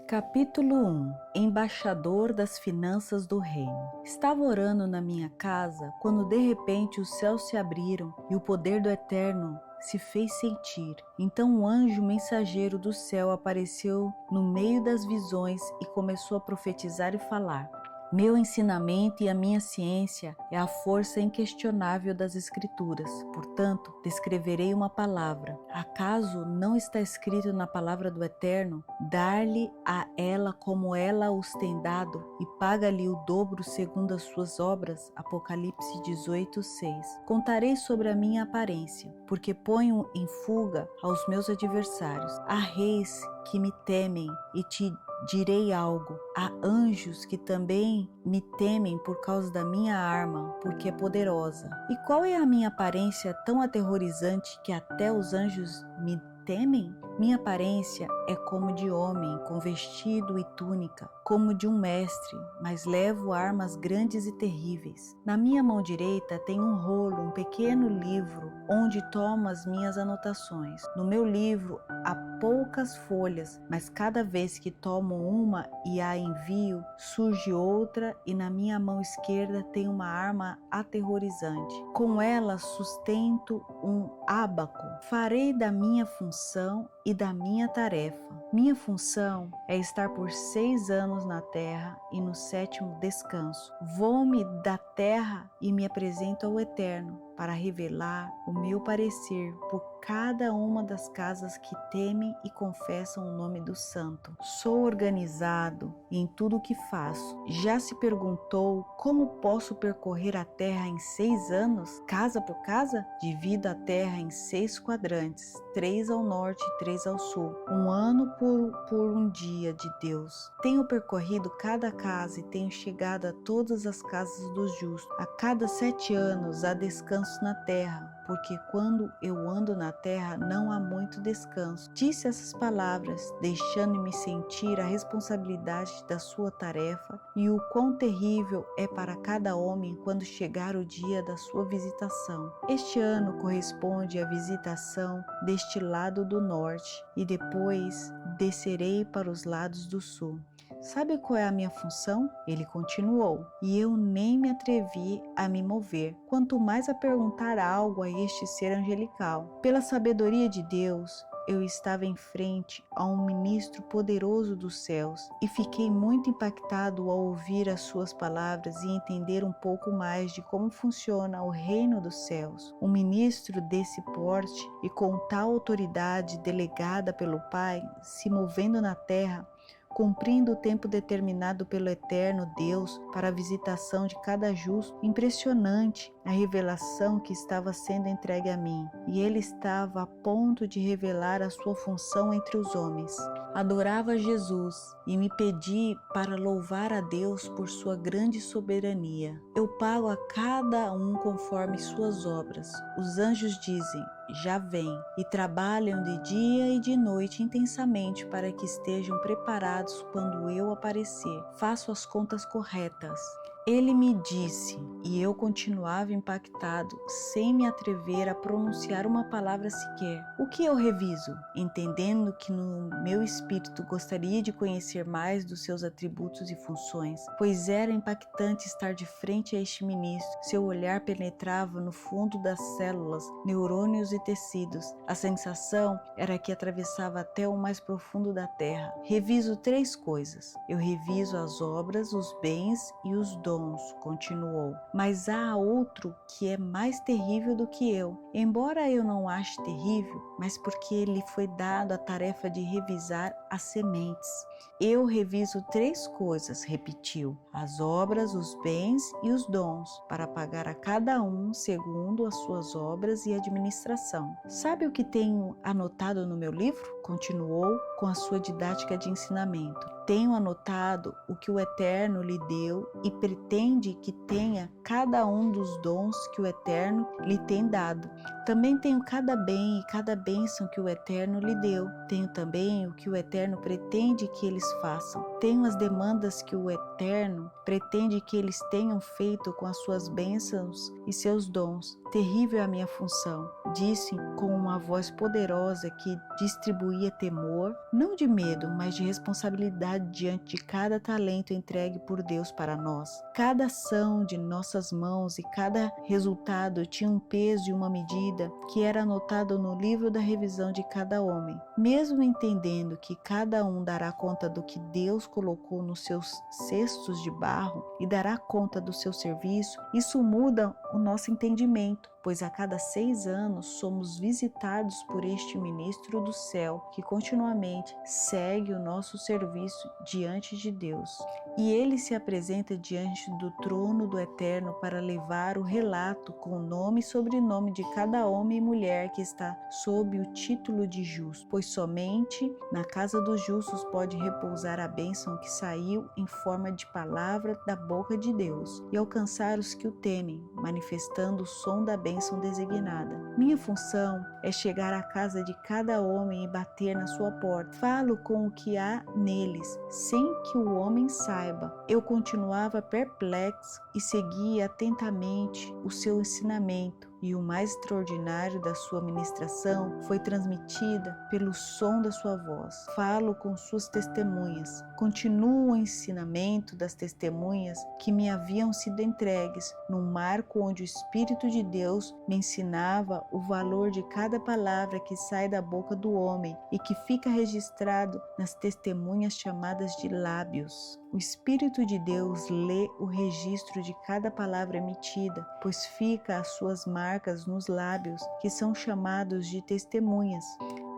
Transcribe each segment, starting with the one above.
Capítulo 1 Embaixador das Finanças do Reino. Estava orando na minha casa quando de repente os céus se abriram e o poder do Eterno se fez sentir. Então um anjo mensageiro do céu apareceu no meio das visões e começou a profetizar e falar. Meu ensinamento e a minha ciência é a força inquestionável das Escrituras. Portanto, descreverei uma palavra. Acaso não está escrito na palavra do Eterno? Dar-lhe a ela como ela os tem dado e paga-lhe o dobro segundo as suas obras. Apocalipse 18:6. Contarei sobre a minha aparência, porque ponho em fuga aos meus adversários. Há reis que me temem e te direi algo. Há anjos que também me temem por causa da minha arma, porque é poderosa. E qual é a minha aparência tão aterrorizante que até os anjos me temem? Minha aparência é como de homem, com vestido e túnica, como de um mestre, mas levo armas grandes e terríveis. Na minha mão direita tem um rolo, um pequeno livro, onde tomo as minhas anotações. No meu livro há poucas folhas, mas cada vez que tomo uma e a envio, surge outra, e na minha mão esquerda tem uma arma aterrorizante. Com ela sustento um ábaco. Farei da minha função e da minha tarefa. Minha função é estar por 6 anos na terra e no 7º descanso. Vou-me da terra e me apresento ao Eterno para revelar o meu parecer por cada uma das casas que temem e confessam o nome do Santo. Sou organizado em tudo o que faço. Já se perguntou como posso percorrer a terra em 6 anos? Casa por casa? Divido a terra em 6 quadrantes, 3 ao norte e 3 ao sul. Um ano por um dia de Deus. Tenho percorrido cada casa e tenho chegado a todas as casas dos justos. A cada 7 anos há descanso na terra, porque quando eu ando na terra não há muito descanso. Disse essas palavras, deixando-me sentir a responsabilidade da sua tarefa e o quão terrível é para cada homem quando chegar o dia da sua visitação. Este ano corresponde à visitação deste lado do norte e depois descerei para os lados do sul. Sabe qual é a minha função? Ele continuou, e eu nem me atrevi a me mover, quanto mais a perguntar algo a este ser angelical. Pela sabedoria de Deus, eu estava em frente a um ministro poderoso dos céus e fiquei muito impactado ao ouvir as suas palavras e entender um pouco mais de como funciona o reino dos céus. Um ministro desse porte e com tal autoridade delegada pelo Pai, se movendo na terra, cumprindo o tempo determinado pelo Eterno Deus para a visitação de cada justo. Impressionante a revelação que estava sendo entregue a mim, e ele estava a ponto de revelar a sua função entre os homens. Adorava Jesus e me pedi para louvar a Deus por sua grande soberania. Eu pago a cada um conforme suas obras. Os anjos dizem: já vem, e trabalham de dia e de noite intensamente para que estejam preparados quando eu aparecer. Faço as contas corretas. Ele me disse, e eu continuava impactado, sem me atrever a pronunciar uma palavra sequer. O que eu reviso? Entendendo que no meu espírito gostaria de conhecer mais dos seus atributos e funções, pois era impactante estar de frente a este ministro. Seu olhar penetrava no fundo das células, neurônios e tecidos. A sensação era que atravessava até o mais profundo da terra. Reviso 3 coisas. Eu reviso as obras, os bens e os dons, continuou. Mas há outro que é mais terrível do que eu. Embora eu não ache terrível, mas porque ele foi dado a tarefa de revisar as sementes. Eu reviso 3 coisas, repetiu: as obras, os bens e os dons, para pagar a cada um segundo as suas obras e administração. Sabe o que tenho anotado no meu livro? Continuou com a sua didática de ensinamento. Tenho anotado o que o Eterno lhe deu e pretende que tenha cada um dos dons que o Eterno lhe tem dado. Também tenho cada bem e cada bênção que o Eterno lhe deu. Tenho também o que o Eterno pretende que eles façam. Tenho as demandas que o Eterno pretende que eles tenham feito com as suas bênçãos e seus dons. Terrível é a minha função. disse com uma voz poderosa que distribuía temor, não de medo, mas de responsabilidade diante de cada talento entregue por Deus para nós. Cada ação de nossas mãos e cada resultado tinha um peso e uma medida que era anotado no livro da revisão de cada homem. Mesmo entendendo que cada um dará conta do que Deus colocou nos seus cestos de barro e dará conta do seu serviço, isso muda o nosso entendimento, pois a cada 6 anos somos visitados por este ministro do céu que continuamente segue o nosso serviço diante de Deus. E ele se apresenta diante do trono do Eterno para levar o relato com o nome e sobrenome de cada homem e mulher que está sob o título de justo, pois somente na casa dos justos pode repousar a bênção que saiu em forma de palavra da boca de Deus e alcançar os que o temem, manifestando o som da bênção designada. Minha função é chegar à casa de cada homem e bater na sua porta. Falo com o que há neles, sem que o homem saiba. Eu continuava perplexo e seguia atentamente o seu ensinamento. E o mais extraordinário da sua ministração foi transmitida pelo som da sua voz. Falo com suas testemunhas. Continuo o ensinamento das testemunhas que me haviam sido entregues, num marco onde o Espírito de Deus me ensinava o valor de cada palavra que sai da boca do homem e que fica registrado nas testemunhas chamadas de lábios. O Espírito de Deus lê o registro de cada palavra emitida, pois fica as suas marcas nos lábios, que são chamados de testemunhas.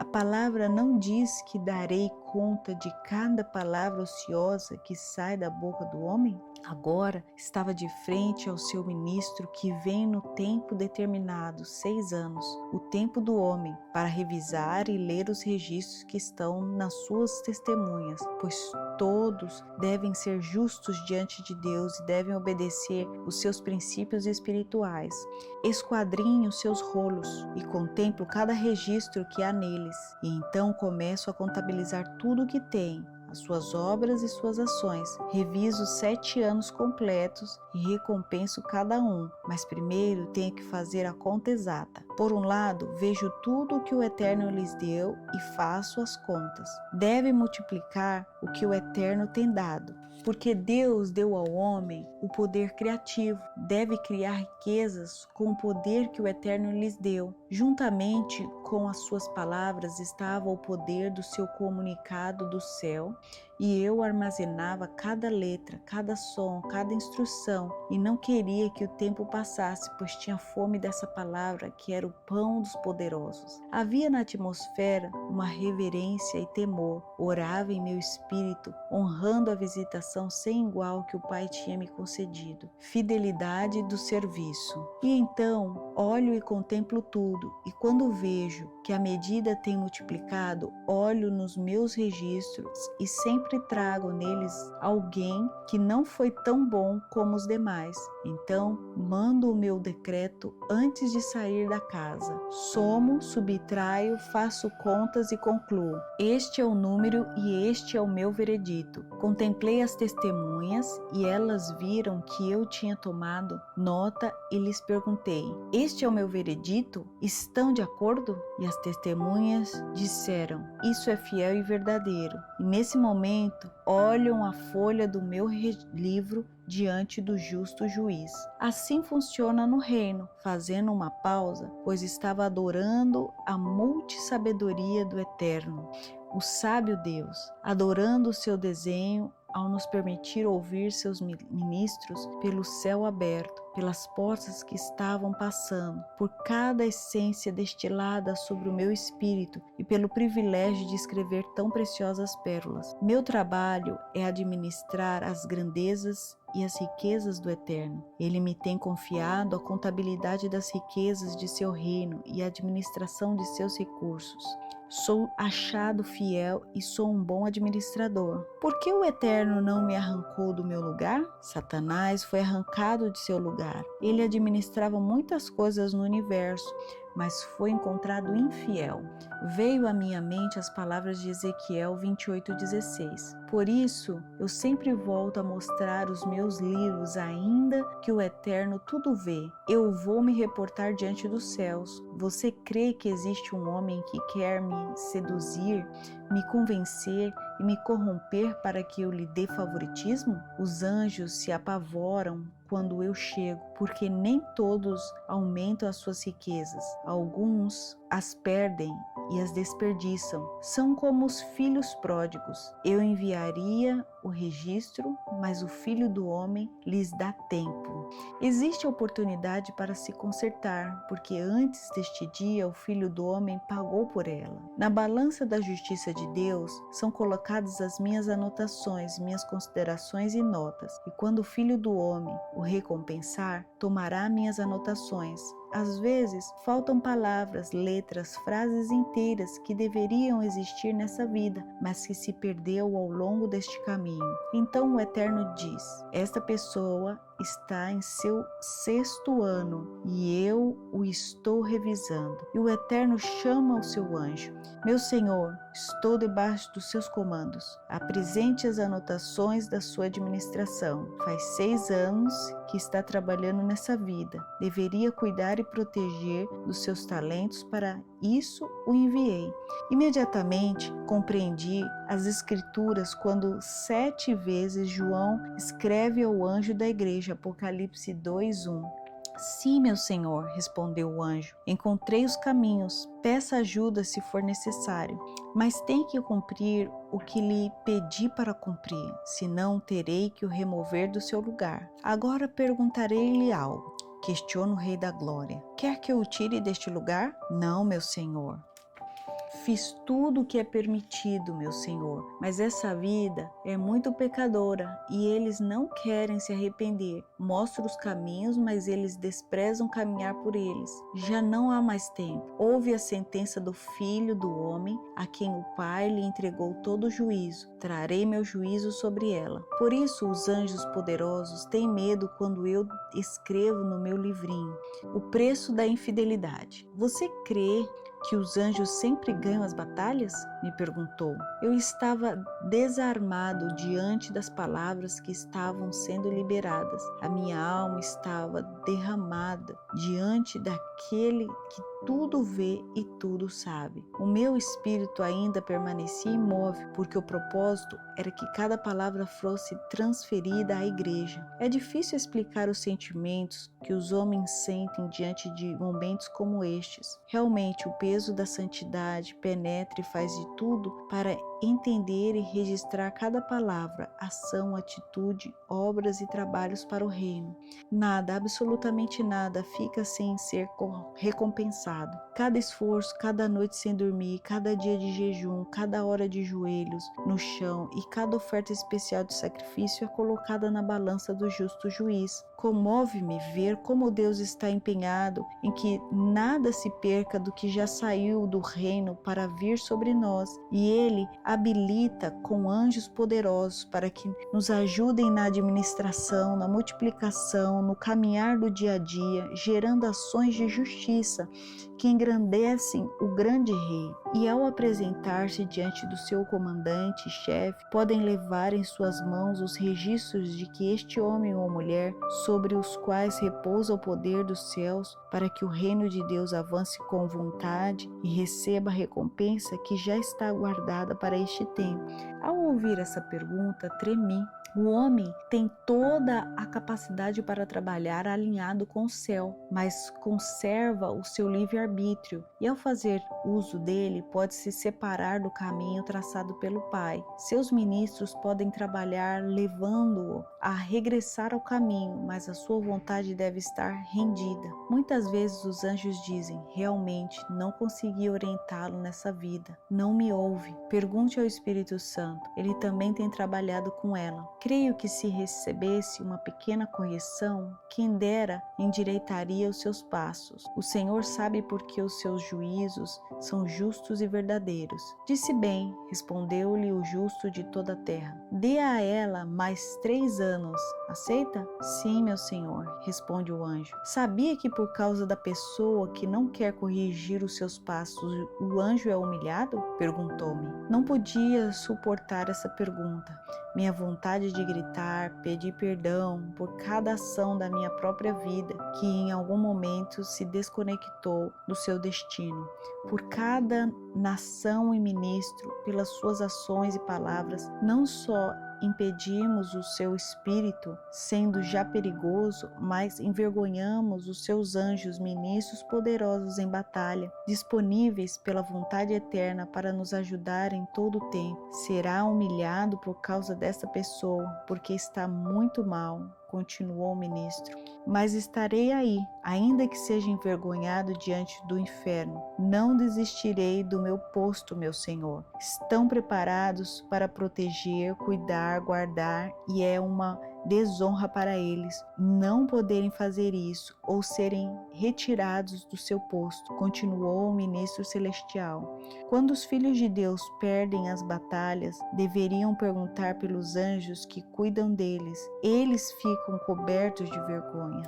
A palavra não diz que darei conta de cada palavra ociosa que sai da boca do homem? Agora estava de frente ao seu ministro que vem no tempo determinado, 6 anos, o tempo do homem, para revisar e ler os registros que estão nas suas testemunhas, pois todos devem ser justos diante de Deus e devem obedecer os seus princípios espirituais. Esquadrinho os seus rolos e contemplo cada registro que há neles, e então começo a contabilizar tudo o que tem, as suas obras e suas ações. Reviso 7 anos completos e recompenso cada um, mas primeiro tenho que fazer a conta exata. Por um lado, vejo tudo o que o Eterno lhes deu e faço as contas. Deve multiplicar o que o Eterno tem dado, porque Deus deu ao homem o poder criativo. Deve criar riquezas com o poder que o Eterno lhes deu. Juntamente com as suas palavras estava o poder do seu comunicado do céu, e eu armazenava cada letra, cada som, cada instrução, e não queria que o tempo passasse, pois tinha fome dessa palavra que era o pão dos poderosos. Havia na atmosfera uma reverência e temor. Orava em meu espírito, honrando a visitação sem igual que o Pai tinha me concedido. Fidelidade do serviço. E então olho e contemplo tudo, e quando vejo que a medida tem multiplicado, olho nos meus registros e sempre trago neles alguém que não foi tão bom como os demais. Então mando o meu decreto antes de sair da casa. Somo, subtraio, faço contas e concluo. Este é o número e este é o meu veredito. Contemplei as testemunhas e elas viram que eu tinha tomado nota e lhes perguntei: este é o meu veredito? Estão de acordo? E as testemunhas disseram: isso é fiel e verdadeiro. E nesse momento olham a folha do meu livro diante do justo juiz. Assim funciona no reino, fazendo uma pausa, pois estava adorando a multissabedoria do Eterno, o sábio Deus, adorando o seu desenho ao nos permitir ouvir seus ministros pelo céu aberto, pelas portas que estavam passando, por cada essência destilada sobre o meu espírito e pelo privilégio de escrever tão preciosas pérolas. Meu trabalho é administrar as grandezas e as riquezas do Eterno. Ele me tem confiado a contabilidade das riquezas de seu reino e a administração de seus recursos. Sou achado fiel e sou um bom administrador. Por que o Eterno não me arrancou do meu lugar? Satanás foi arrancado de seu lugar. Ele administrava muitas coisas no universo, mas foi encontrado infiel. Veio à minha mente as palavras de Ezequiel 28:16. Por isso, eu sempre volto a mostrar os meus livros, ainda que o Eterno tudo vê. Eu vou me reportar diante dos céus. Você crê que existe um homem que quer me seduzir, me convencer e me corromper para que eu lhe dê favoritismo? Os anjos se apavoram quando eu chego, porque nem todos aumentam as suas riquezas. Alguns as perdem e as desperdiçam. São como os filhos pródigos. Eu enviaria o registro, mas o Filho do Homem lhes dá tempo. Existe oportunidade para se consertar, porque antes deste dia o Filho do Homem pagou por ela. Na balança da justiça de Deus são colocadas as minhas anotações, minhas considerações e notas. E quando o Filho do Homem o recompensar, tomará minhas anotações. Às vezes, faltam palavras, letras, frases inteiras que deveriam existir nessa vida, mas que se perdeu ao longo deste caminho. Então o Eterno diz: esta pessoa está em seu 6º ano e eu o estou revisando. E o Eterno chama o seu anjo: meu Senhor, estou debaixo dos seus comandos. Apresente as anotações da sua administração. Faz 6 anos que está trabalhando nessa vida. Deveria cuidar e proteger dos seus talentos, para isso o enviei. Imediatamente compreendi as Escrituras quando 7 vezes João escreve ao anjo da igreja, Apocalipse 2:1. Sim, meu Senhor, respondeu o anjo, encontrei os caminhos, peça ajuda se for necessário, mas tem que cumprir o que lhe pedi para cumprir, senão terei que o remover do seu lugar. Agora perguntarei-lhe algo. Questiona o Rei da Glória. Quer que eu o tire deste lugar? Não, meu Senhor. Fiz tudo o que é permitido, meu Senhor, mas essa vida é muito pecadora e eles não querem se arrepender. Mostro os caminhos, mas eles desprezam caminhar por eles. Já não há mais tempo. Houve a sentença do Filho do Homem, a quem o Pai lhe entregou todo o juízo. Trarei meu juízo sobre ela. Por isso os anjos poderosos têm medo quando eu escrevo no meu livrinho o preço da infidelidade. Você crê que os anjos sempre ganham as batalhas? Me perguntou. Eu estava desarmado diante das palavras que estavam sendo liberadas. A minha alma estava derramada diante daquele que tudo vê e tudo sabe. O meu espírito ainda permanecia imóvel, porque o propósito era que cada palavra fosse transferida à igreja. É difícil explicar os sentimentos que os homens sentem diante de momentos como estes. Realmente, o peso da santidade penetra e faz de tudo para entender e registrar cada palavra, ação, atitude, obras e trabalhos para o reino. Nada, absolutamente nada, fica sem ser recompensado. Cada esforço, cada noite sem dormir, cada dia de jejum, cada hora de joelhos no chão e cada oferta especial de sacrifício é colocada na balança do justo juiz. Comove-me ver como Deus está empenhado em que nada se perca do que já saiu do reino para vir sobre nós, e Ele habilita com anjos poderosos para que nos ajudem na administração, na multiplicação, no caminhar do dia a dia, gerando ações de justiça que engrandecem o grande rei. E ao apresentar-se diante do seu comandante e chefe, podem levar em suas mãos os registros de que este homem ou mulher, sobre os quais repousa o poder dos céus, para que o reino de Deus avance com vontade e receba a recompensa que já está aguardada para este tempo. Ao ouvir essa pergunta, tremi. O homem tem toda a capacidade para trabalhar alinhado com o céu, mas conserva o seu livre-arbítrio e, ao fazer uso dele, pode se separar do caminho traçado pelo Pai. Seus ministros podem trabalhar levando-o a regressar ao caminho, mas a sua vontade deve estar rendida. Muitas vezes os anjos dizem: realmente não consegui orientá-lo nessa vida, não me ouve. Pergunte ao Espírito Santo, ele também tem trabalhado com ela. Creio que se recebesse uma pequena correção, quem dera endireitaria os seus passos. O Senhor sabe porque os seus juízos são justos e verdadeiros. Disse bem, respondeu-lhe o justo de toda a terra. Dê a ela mais 3 anos. Aceita? Sim, meu senhor, responde o anjo. Sabia que por causa da pessoa que não quer corrigir os seus passos, o anjo é humilhado? Perguntou-me. Não podia suportar essa pergunta. Minha vontade de gritar, pedir perdão por cada ação da minha própria vida que em algum momento se desconectou do seu destino, por cada nação e ministro, pelas suas ações e palavras, não só impedimos o seu espírito, sendo já perigoso, mas envergonhamos os seus anjos ministros poderosos em batalha, disponíveis pela vontade eterna para nos ajudar em todo o tempo. Será humilhado por causa dessa pessoa, porque está muito mal, continuou o ministro. Mas estarei aí, ainda que seja envergonhado diante do inferno. Não desistirei do meu posto, meu Senhor. Estão preparados para proteger, cuidar, guardar, e é uma desonra para eles não poderem fazer isso ou serem retirados do seu posto, continuou o ministro celestial. Quando os filhos de Deus perdem as batalhas, deveriam perguntar pelos anjos que cuidam deles. Eles ficam cobertos de vergonha.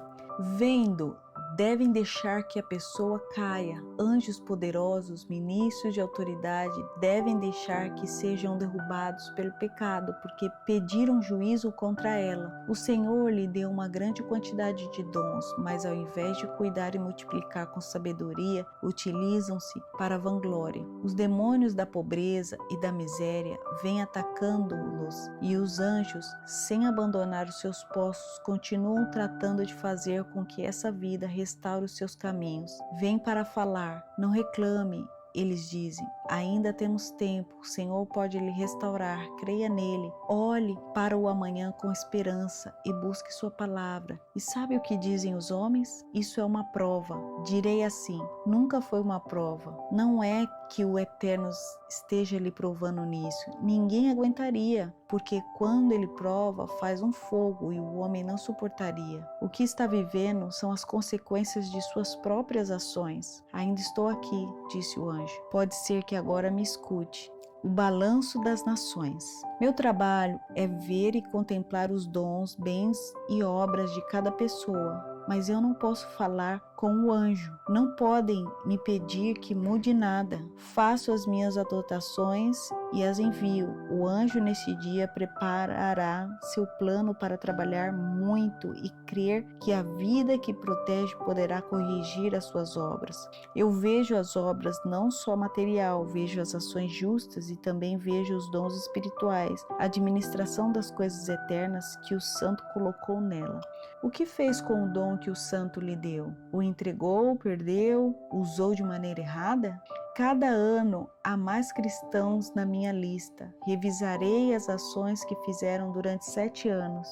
Vendo, devem deixar que a pessoa caia. Anjos poderosos, ministros de autoridade, devem deixar que sejam derrubados pelo pecado, porque pediram juízo contra ela. O Senhor lhe deu uma grande quantidade de dons, mas ao invés de cuidar e multiplicar com sabedoria, utilizam-se para a vanglória. Os demônios da pobreza e da miséria vêm atacando-los, e os anjos, sem abandonar os seus postos, continuam tratando de fazer com que essa vida restaure os seus caminhos. Vem para falar, não reclame. Eles dizem, ainda temos tempo, o Senhor pode lhe restaurar, creia nele, olhe para o amanhã com esperança e busque sua palavra. E sabe o que dizem os homens? Isso é uma prova. Direi assim, nunca foi uma prova. Não é que o Eterno esteja lhe provando nisso. Ninguém aguentaria, porque quando ele prova, faz um fogo e o homem não suportaria. O que está vivendo são as consequências de suas próprias ações. Ainda estou aqui, disse o anjo. Pode ser que agora me escute. O balanço das nações. Meu trabalho é ver e contemplar os dons, bens e obras de cada pessoa, mas eu não posso falar com o anjo. Não podem me pedir que mude nada. Faço as minhas anotações e as envio. O anjo nesse dia preparará seu plano para trabalhar muito e crer que a vida que protege poderá corrigir as suas obras. Eu vejo as obras não só material, vejo as ações justas e também vejo os dons espirituais, a administração das coisas eternas que o santo colocou nela. O que fez com o dom que o santo lhe deu? O entregou, perdeu, usou de maneira errada? Cada ano há mais cristãos na minha lista. Revisarei as ações que fizeram durante 7 anos.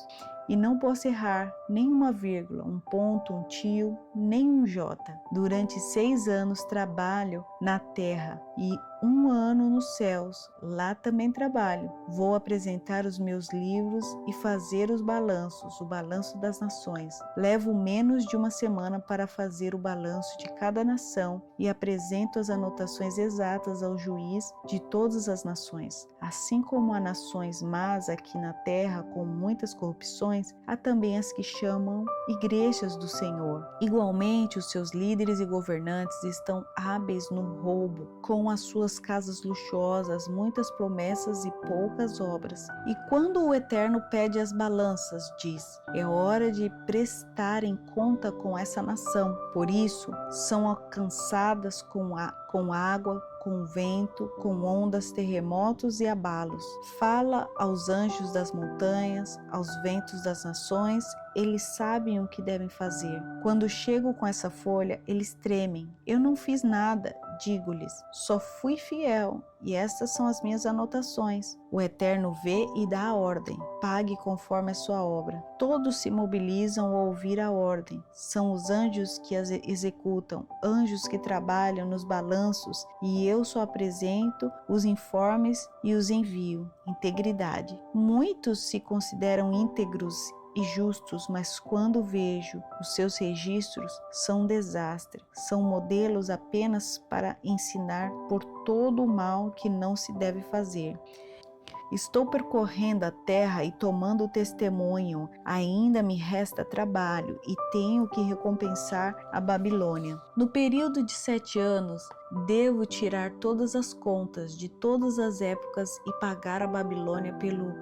E não posso errar nem uma vírgula, um ponto, um tio, nem um jota. Durante 6 anos trabalho na terra e 1 ano nos céus. Lá também trabalho. Vou apresentar os meus livros e fazer os balanços, o balanço das nações. Levo menos de 1 semana para fazer o balanço de cada nação e apresento as anotações exatas ao juiz de todas as nações. Assim como há nações más aqui na terra com muitas corrupções, há também as que chamam igrejas do Senhor. Igualmente, os seus líderes e governantes estão hábeis no roubo, com as suas casas luxuosas, muitas promessas e poucas obras. E quando o Eterno pede as balanças, diz, é hora de prestarem conta com essa nação. Por isso, são alcançadas com água, com vento, com ondas, terremotos e abalos. Fala aos anjos das montanhas, aos ventos das nações, eles sabem o que devem fazer. Quando chego com essa folha, eles tremem. Eu não fiz nada, digo-lhes, só fui fiel, e estas são as minhas anotações. O Eterno vê e dá a ordem, pague conforme a sua obra. Todos se mobilizam ao ouvir a ordem. São os anjos que as executam, anjos que trabalham nos balanços, e eu só apresento os informes e os envio. Integridade. Muitos se consideram íntegros e justos, mas quando vejo os seus registros, são um desastre. São modelos apenas para ensinar por todo o mal que não se deve fazer. Estou percorrendo a terra e tomando testemunho. Ainda me resta trabalho e tenho que recompensar a Babilônia. No período de 7 anos, devo tirar todas as contas de todas as épocas e pagar a Babilônia pelo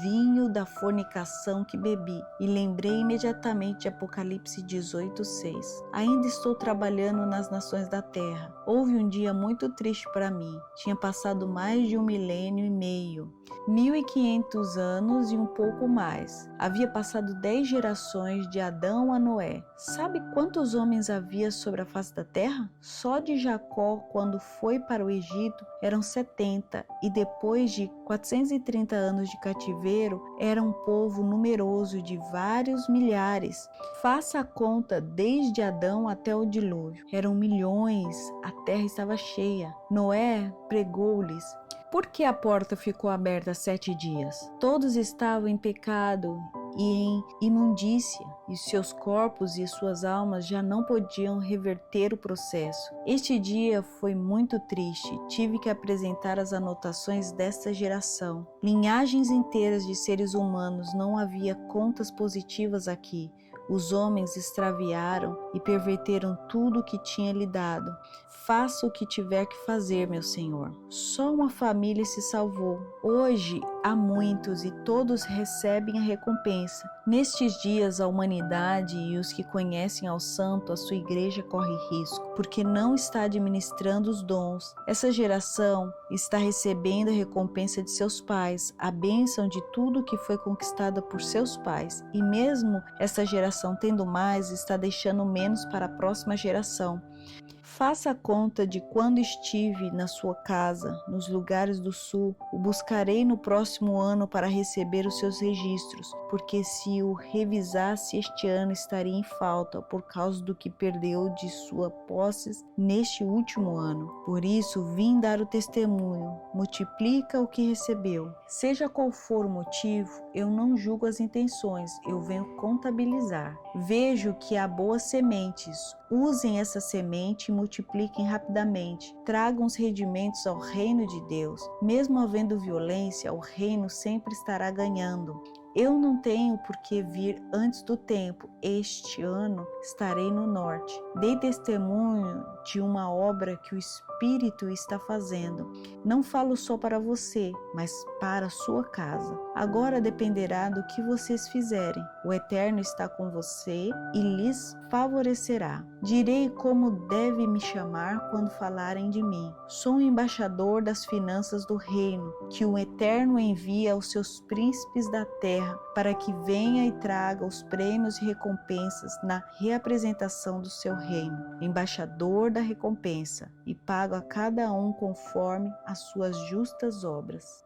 vinho da fornicação que bebi. E lembrei imediatamente de Apocalipse 18:6. Ainda estou trabalhando nas nações da terra. Houve um dia muito triste para mim. Tinha passado mais de 1 milênio e meio. 1.500 anos e um pouco mais. Havia passado 10 gerações de Adão a Noé. Sabe quantos homens havia sobre a face da terra? Só de Jacó, quando foi para o Egito, eram 70, e depois de 430 anos de cativeiro, era um povo numeroso de vários milhares. Faça a conta desde Adão até o dilúvio. Eram milhões, a terra estava cheia. Noé pregou-lhes: por que a porta ficou aberta 7 dias? Todos estavam em pecado e em imundícia, e seus corpos e suas almas já não podiam reverter o processo. Este dia foi muito triste. Tive que apresentar as anotações desta geração. Linhagens inteiras de seres humanos, não havia contas positivas aqui. Os homens extraviaram e perverteram tudo o que tinha lhe dado. Faça o que tiver que fazer, meu Senhor. Só uma família se salvou. Hoje há muitos e todos recebem a recompensa. Nestes dias, a humanidade e os que conhecem ao Santo, a sua igreja, corre risco, porque não está administrando os dons. Essa geração está recebendo a recompensa de seus pais, a bênção de tudo que foi conquistada por seus pais. E mesmo essa geração tendo mais, está deixando menos para a próxima geração. Faça a conta de quando estive na sua casa, nos lugares do sul. O buscarei no próximo ano para receber os seus registros, porque se o revisasse este ano estaria em falta por causa do que perdeu de sua posses neste último ano. Por isso vim dar o testemunho. Multiplica o que recebeu. Seja qual for o motivo, eu não julgo as intenções, eu venho contabilizar. Vejo que há boas sementes. Usem essa semente e multipliquem rapidamente. Tragam os rendimentos ao reino de Deus. Mesmo havendo violência, o reino sempre estará ganhando. Eu não tenho por que vir antes do tempo. Este ano estarei no norte. Dei testemunho de uma obra que o Espírito está fazendo. Não falo só para você, mas para a sua casa. Agora dependerá do que vocês fizerem. O Eterno está com você e lhes favorecerá. Direi como deve me chamar quando falarem de mim. Sou um embaixador das finanças do reino, que o Eterno envia aos seus príncipes da terra, para que venha e traga os prêmios e recompensas na reapresentação do seu reino. Embaixador da recompensa, e pago a cada um conforme as suas justas obras.